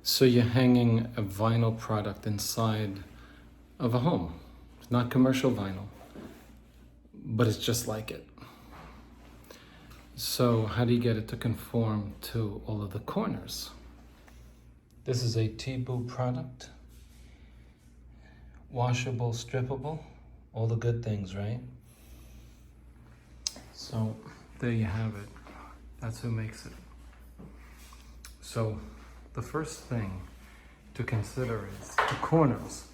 So you're hanging a vinyl product inside of a home. It's not commercial vinyl, but it's just like it. So how do you get it to conform to all of the corners? This is a T-Boo product. Washable, strippable, all the good things, right? So there you have it. That's who makes it. So the first thing to consider is the corners.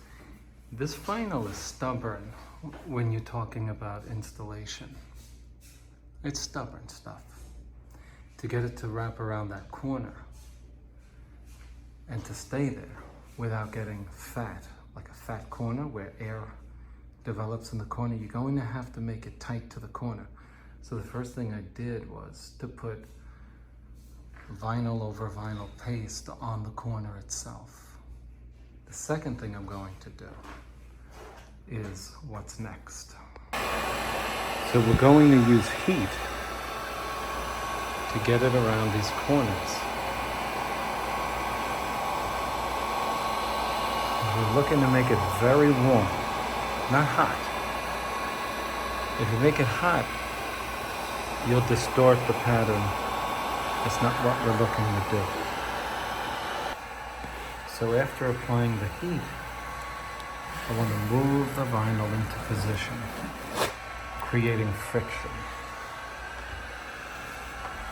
This vinyl is stubborn when you're talking about installation. It's stubborn stuff. To get it to wrap around that corner and to stay there without getting fat, like a fat corner where air develops in the corner, you're going to have to make it tight to the corner. So the first thing I did was to put vinyl over vinyl paste on the corner itself. The second thing I'm going to do is what's next. So we're going to use heat to get it around these corners. We're looking to make it very warm, not hot. If you make it hot, you'll distort the pattern. It's not what we're looking to do. So after applying the heat, I want to move the vinyl into position, creating friction.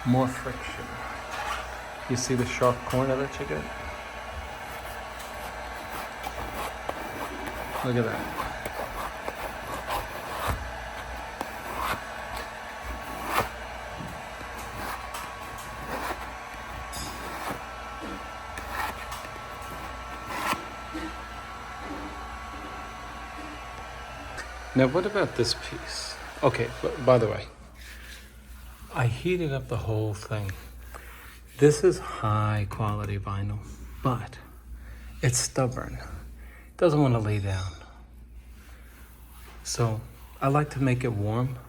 More friction. You see the sharp corner that you get? Look at that. Now what about this piece? Okay, by the way, I heated up the whole thing. This is high quality vinyl, but it's stubborn. It doesn't want to lay down. So I like to make it warm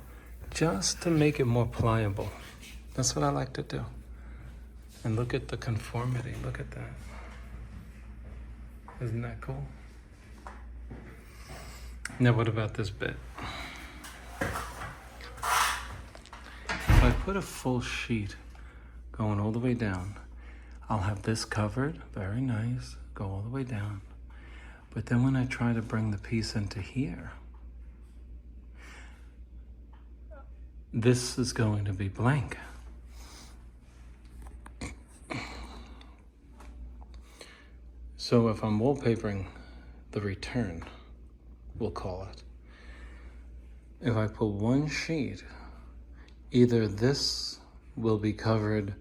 just to make it more pliable. That's what I like to do. And look at the conformity, look at that. Isn't that cool? Now what about this bit? If I put a full sheet going all the way down, I'll have this covered, very nice, go all the way down. But then when I try to bring the piece into here, this is going to be blank. So if I'm wallpapering the return, we'll call it, if I pull one sheet, either this will be covered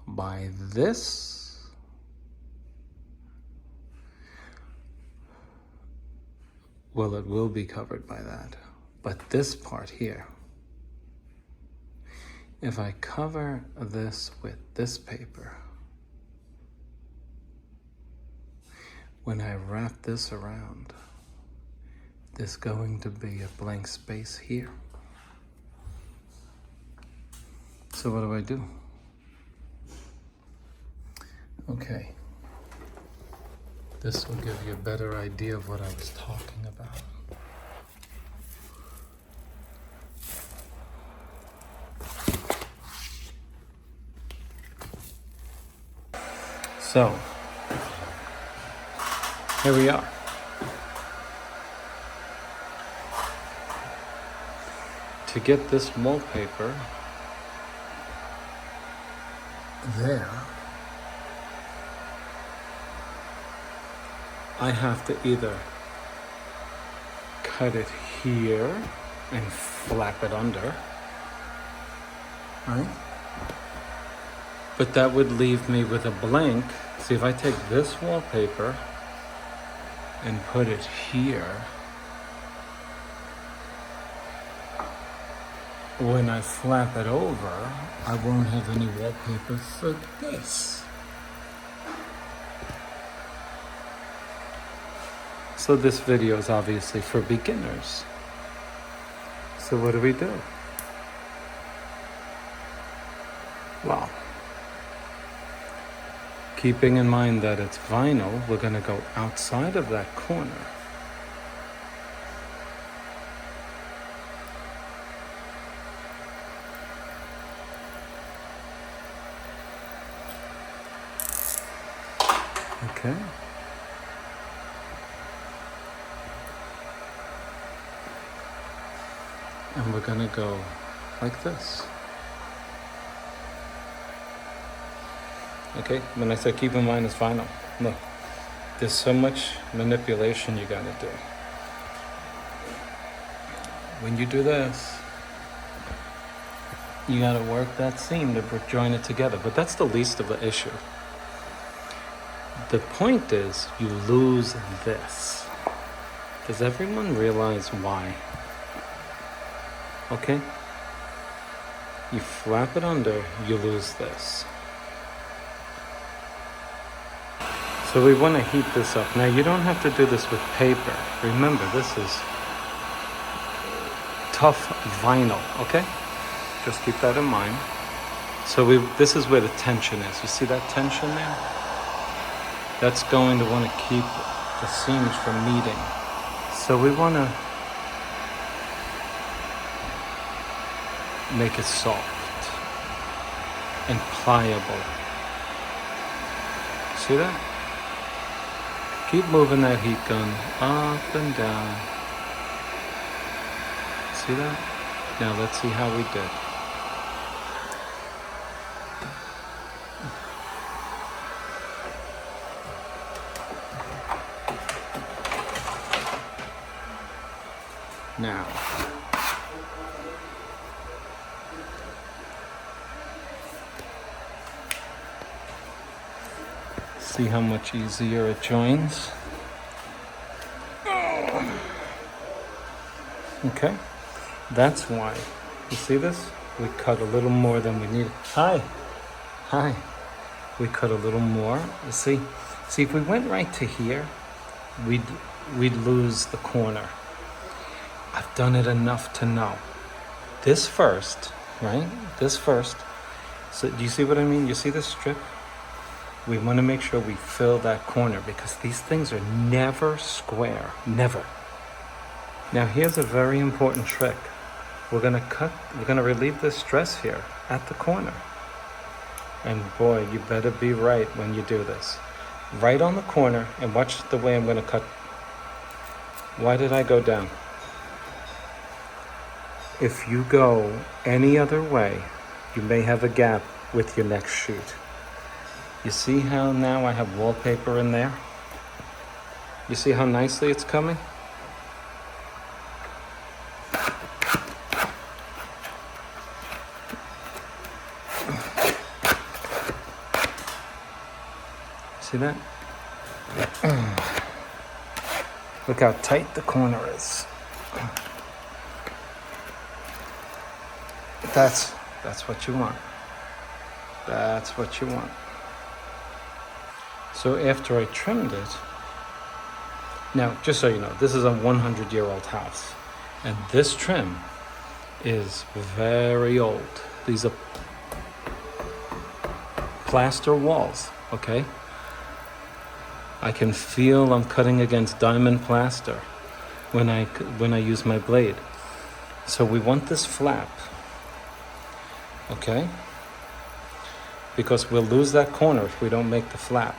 by this, well, it will be covered by that, but this part here, if I cover this with this paper, when I wrap this around, there's going to be a blank space here. So what do? Okay. This will give you a better idea of what I was talking about. So, here we are. To get this wallpaper there, I have to either cut it here and flap it under, right? But that would leave me with a blank. See, if I take this wallpaper and put it here, when I flap it over, I won't have any wallpaper for this. So this video is obviously for beginners. So what do? Well, Keeping in mind that it's vinyl, we're gonna go outside of that corner. Okay. And we're gonna go like this. Okay, when I say keep in mind it's vinyl, look, there's so much manipulation you gotta do. When you do this, you gotta work that seam to join it together, but that's the least of the issue. The point is, you lose this. Does everyone realize why? Okay? You flap it under, you lose this. So we want to heat this up. Now you don't have to do this with paper. Remember, this is tough vinyl, okay? Just keep that in mind. So this is where the tension is. You see that tension there? That's going to want to keep the seams from meeting. So we want to make it soft and pliable. See that? Keep moving that heat gun up and down. See that? Now let's see how we did. Now, see how much easier it joins. Okay, that's why. You see this? We cut a little more than we needed. Hi. We cut a little more. You see if we went right to here, we'd lose the corner. I've done it enough to know. This first, right? This first. So do you see what I mean? You see this strip? We want to make sure we fill that corner because these things are never square, never. Now here's a very important trick. We're gonna relieve the stress here at the corner. And boy, you better be right when you do this. Right on the corner, and watch the way I'm gonna cut. Why did I go down? If you go any other way, you may have a gap with your next shoot. You see how now I have wallpaper in there? You see how nicely it's coming? See that? Look how tight the corner is. That's what you want. That's what you want. So after I trimmed it, now just so you know, this is a 100-year-old house. And this trim is very old. These are plaster walls, okay? I can feel I'm cutting against diamond plaster when I use my blade. So we want this flap, okay? Because we'll lose that corner if we don't make the flap.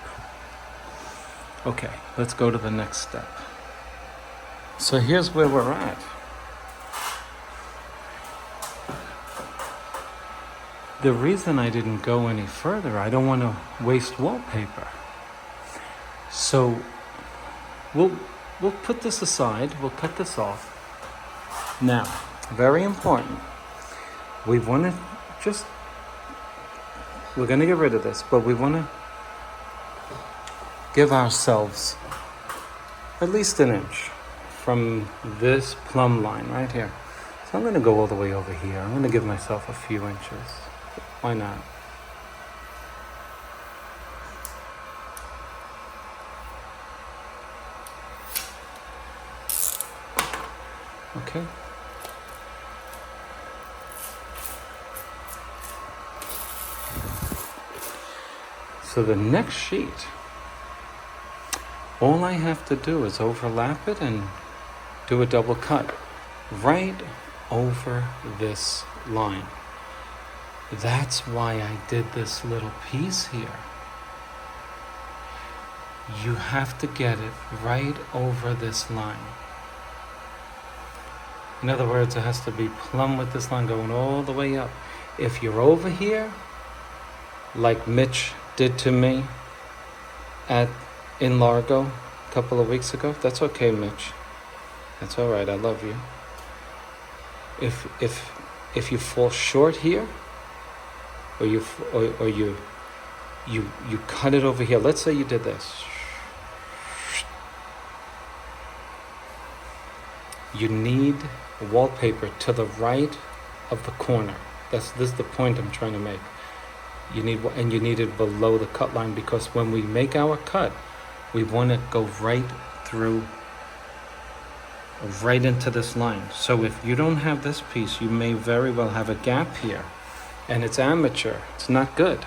Okay, let's go to the next step. So here's where we're at. The reason I didn't go any further, I don't want to waste wallpaper. So we'll put this aside, we'll cut this off. Now, very important, we want to we're going to get rid of this, but we want to give ourselves at least an inch from this plumb line right here. So I'm going to go all the way over here. I'm going to give myself a few inches. Why not? Okay. So So the next sheet, all I have to do is overlap it and do a double cut right over this line. That's why I did this little piece here. You have to get it right over this line. In other words, it has to be plumb with this line going all the way up. If you're over here, like Mitch did to me in Largo a couple of weeks ago, that's okay, Mitch. That's all right, I love you. If you fall short here, or you cut it over here. Let's say you did this. You need wallpaper to the right of the corner. This is the point I'm trying to make. You need it below the cut line, because when we make our cut, we want to go right through, right into this line. So if you don't have this piece, you may very well have a gap here, and it's amateur. It's not good.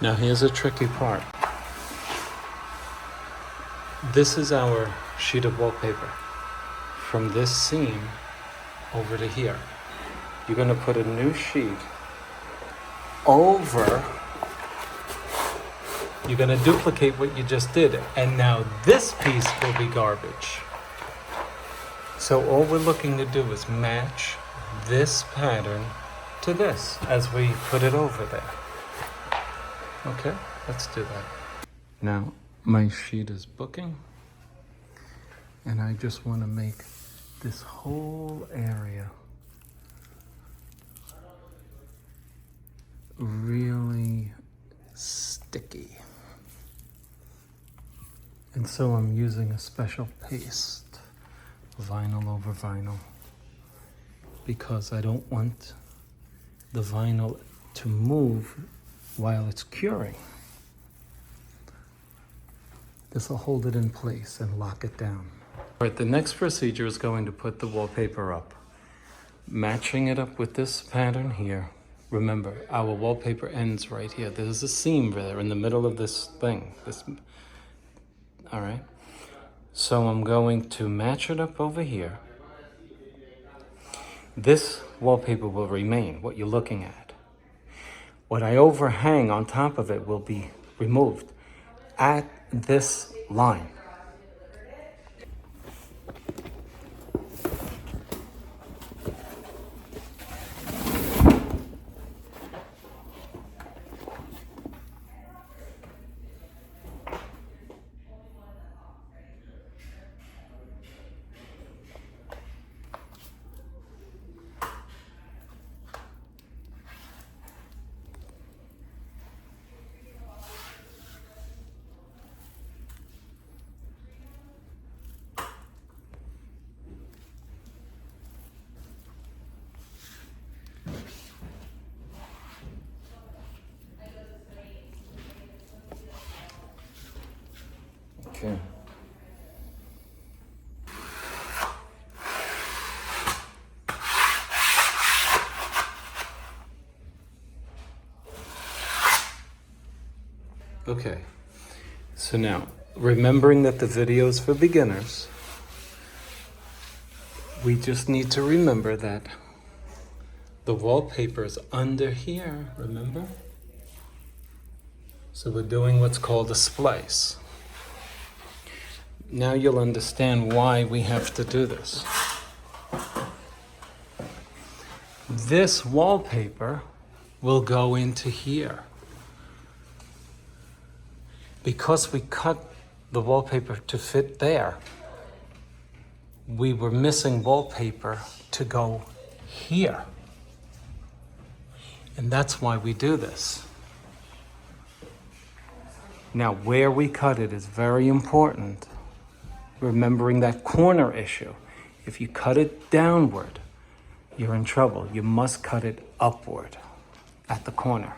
Now here's a tricky part. This is our sheet of wallpaper. From this seam over to here. You're going to put a new sheet over. You're going to duplicate what you just did, and now this piece will be garbage. So all we're looking to do is match this pattern to this as we put it over there. Okay, let's do that. Now my sheet is booking, and I just want to make this whole area really sticky. And so I'm using a special paste, vinyl over vinyl, because I don't want the vinyl to move while it's curing. This will hold it in place and lock it down. All right, the next procedure is going to put the wallpaper up. Matching it up with this pattern here. Remember, our wallpaper ends right here. There's a seam there in the middle of this thing. All right. So I'm going to match it up over here. This wallpaper will remain, what you're looking at. What I overhang on top of it will be removed at this line. Okay. Okay, so now, remembering that the video is for beginners, we just need to remember that the wallpaper is under here, remember? So we're doing what's called a splice. Now you'll understand why we have to do this. This wallpaper will go into here. Because we cut the wallpaper to fit there, we were missing wallpaper to go here. And that's why we do this. Now, where we cut it is very important. Remembering that corner issue. If you cut it downward, you're in trouble. You must cut it upward at the corner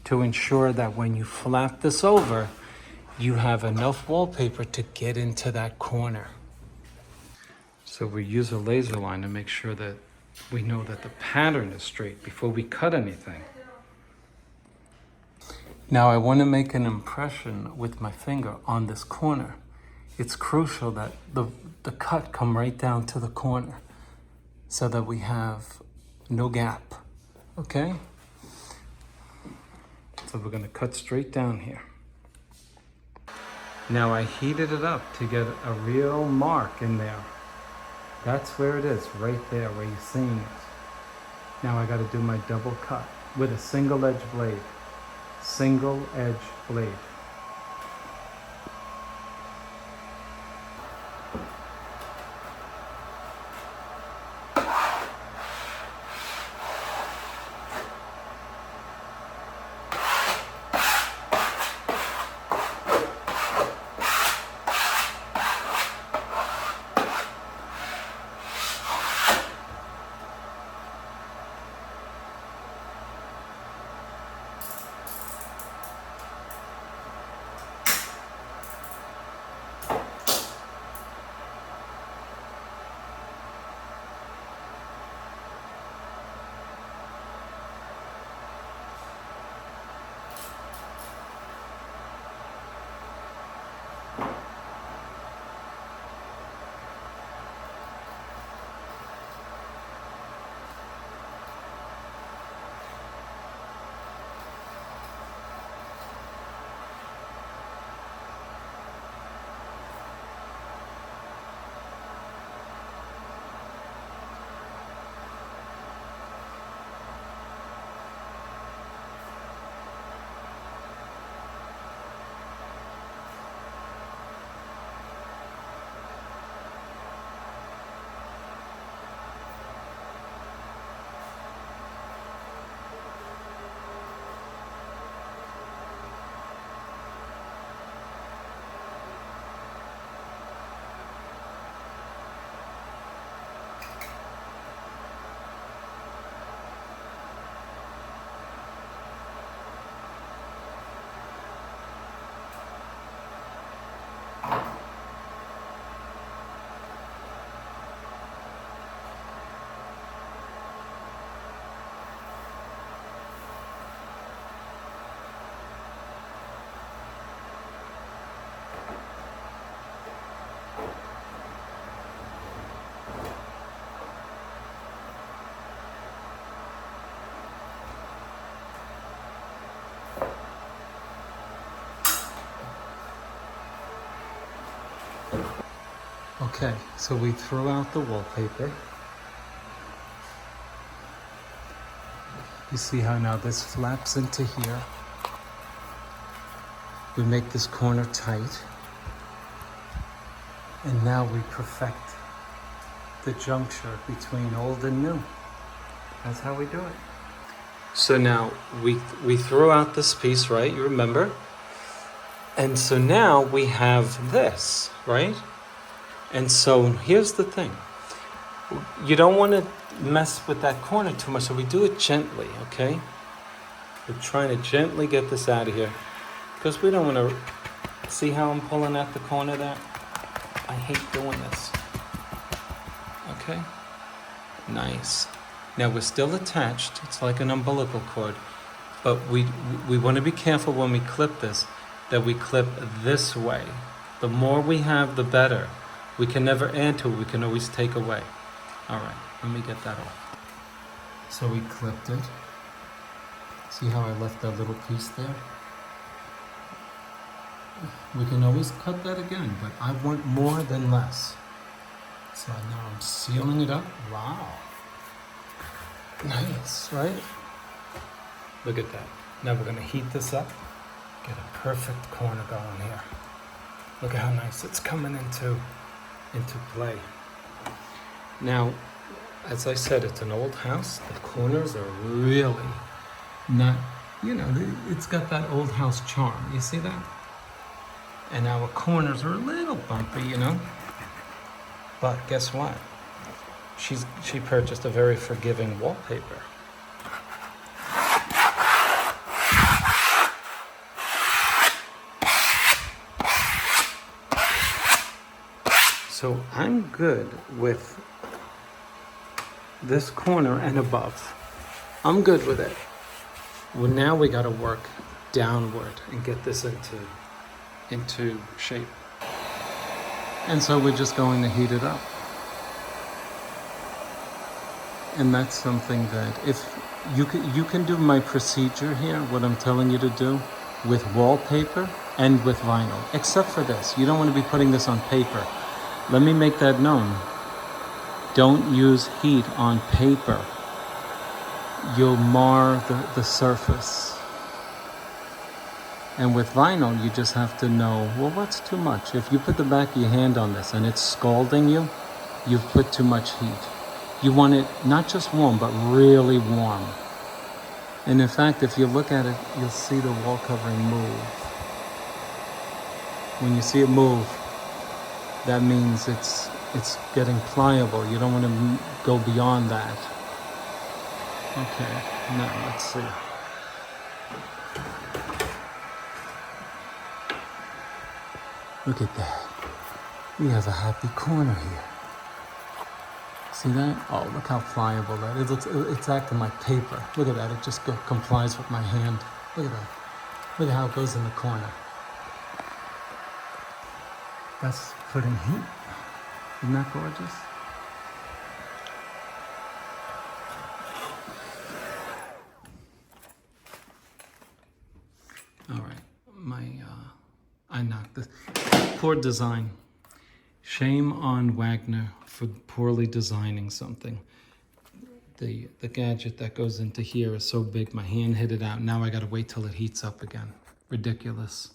to ensure that when you flap this over, you have enough wallpaper to get into that corner. So we use a laser line to make sure that we know that the pattern is straight before we cut anything. Now I want to make an impression with my finger on this corner. It's crucial that the cut come right down to the corner so that we have no gap, okay? So we're going to cut straight down here. Now I heated it up to get a real mark in there. That's where it is, right there where you're seeing it. Now I got to do my double cut with a single edge blade. Single edge blade. Okay, so we threw out the wallpaper. You see how now this flaps into here. We make this corner tight. And now we perfect the juncture between old and new. That's how we do it. So now we threw out this piece, right? You remember? And so now we have this, right? And so here's the thing. You don't want to mess with that corner too much, so we do it gently, okay? We're trying to gently get this out of here because we don't want to see how I'm pulling at the corner there. I hate doing this. Okay? Nice. Now we're still attached. It's like an umbilical cord, but we want to be careful when we clip this, that we clip this way. The more we have, the better. We can never add to it, we can always take away. All right, let me get that off. So we clipped it. See how I left that little piece there? We can always cut that again, but I want more than less. So now I'm sealing it up. Wow. Nice, right? Look at that. Now we're gonna heat this up, get a perfect corner going here. Look at how nice it's coming into play. Now, as I said, it's an old house. The corners are really not, it's got that old house charm. You see that? And our corners are a little bumpy, But guess what? She purchased a very forgiving wallpaper. So I'm good with this corner and above. I'm good with it. Well, now we got to work downward and get this into shape. And so we're just going to heat it up. And that's something that if you can do my procedure here, what I'm telling you to do, with wallpaper and with vinyl, except for this. You don't want to be putting this on paper. Let me make that known. Don't use heat on paper. You'll mar the surface. And with vinyl, you just have to know, well, what's too much? If you put the back of your hand on this and it's scalding you, you've put too much heat. You want it not just warm, but really warm. And in fact, if you look at it, you'll see the wall covering move. When you see it move, that means it's getting pliable. You don't want to go beyond that. Okay, now let's see. Look at that. We have a happy corner here. See that? Oh, look how pliable that is. It's acting like paper. Look at that. It just complies with my hand. Look at that. Look at how it goes in the corner. That's putting heat. Isn't that gorgeous? All right. I knocked this. Poor design. Shame on Wagner for poorly designing something. The gadget that goes into here is so big, my hand hit it out. Now I gotta wait till it heats up again. Ridiculous.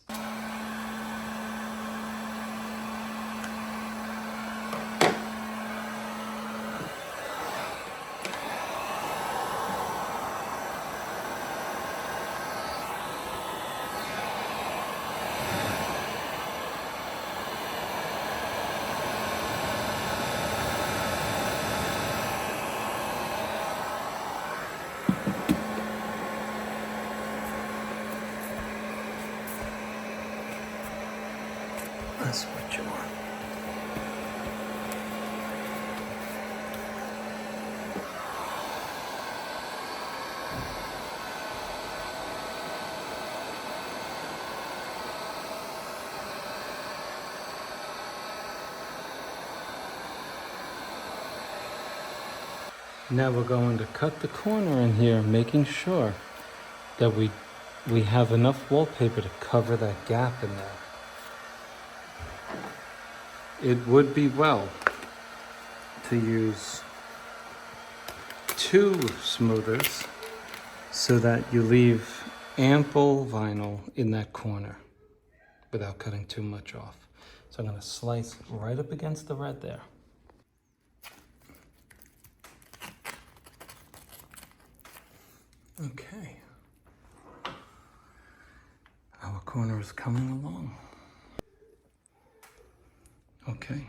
That's what you want. Now we're going to cut the corner in here, making sure that we have enough wallpaper to cover that gap in there. It would be well to use 2 smoothers so that you leave ample vinyl in that corner without cutting too much off. So I'm going to slice right up against the red there. Okay. Our corner is coming along. Okay.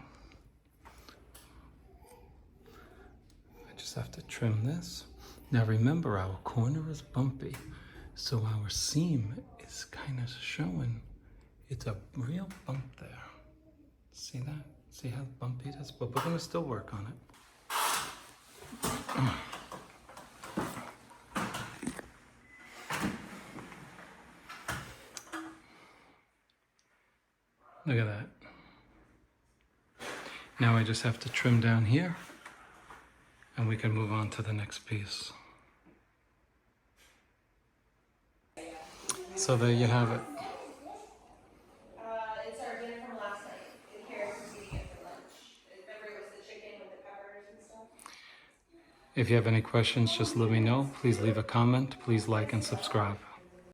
I just have to trim this. Now remember, our corner is bumpy, so our seam is kind of showing. It's a real bump there. See that? See how bumpy it is? But we're gonna still work on it. Look at that. Now I just have to trim down here and we can move on to the next piece. So there you have it. It's our dinner from last night. Harrison's eating it for lunch. Remember it was the chicken with the peppers and stuff? If you have any questions, just let me know. Please leave a comment. Please like and subscribe.